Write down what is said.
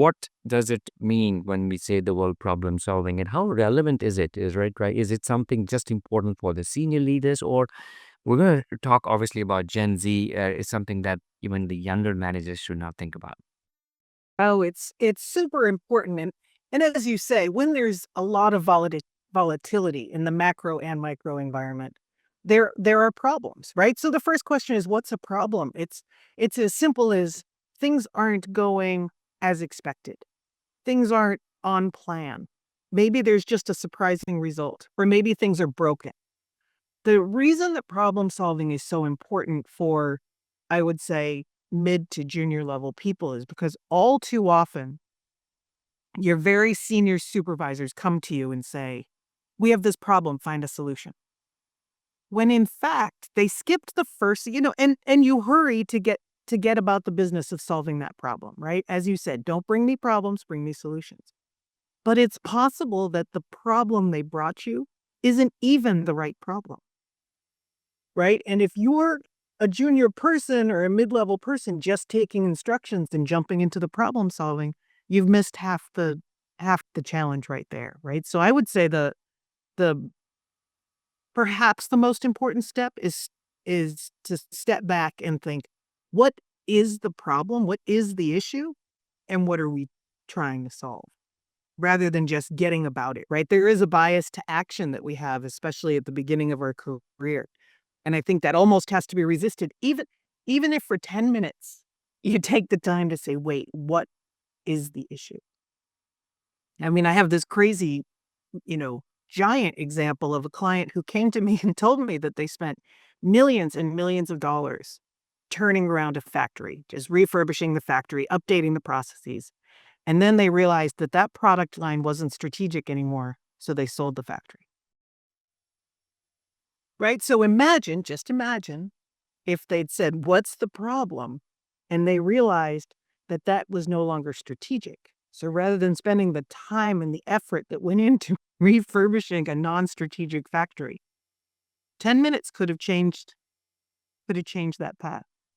what does it mean when we say the word problem solving, and how relevant is it? Right? Is it something just important for the senior leaders, or we're going to talk obviously about Gen Z? Is something that even the younger managers should now think about? Oh, it's super important, and as you say, when there's a lot of volatility in the macro and micro environment, there are problems, right? So the first question is, what's a problem? It's as simple as things aren't going as expected. Things aren't on plan. Maybe there's just a surprising result, or maybe things are broken. The reason that problem solving is so important for, I would say, mid to junior level people is because all too often your very senior supervisors come to you and say, "We have this problem, find a solution." When in fact, they skipped the first, and you hurry to get about the business of solving that problem, right? As you said, don't bring me problems, bring me solutions. But it's possible that the problem they brought you isn't even the right problem, right? And if you're a junior person or a mid-level person just taking instructions and jumping into the problem solving, you've missed half the challenge right there, right? So I would say the perhaps the most important step is to step back and think, what is the problem? What is the issue? And what are we trying to solve? Rather than just getting about it, right? There is a bias to action that we have, especially at the beginning of our career. And I think that almost has to be resisted, even if for 10 minutes you take the time to say, wait, what is the issue? I mean, I have this crazy, giant example of a client who came to me and told me that they spent millions and millions of dollars turning around a factory, just refurbishing the factory, updating the processes. And then they realized that that product line wasn't strategic anymore, so they sold the factory. Right? So just imagine if they'd said, "What's the problem?" And they realized that that was no longer strategic. So rather than spending the time and the effort that went into refurbishing a non-strategic factory, 10 minutes could have changed that path.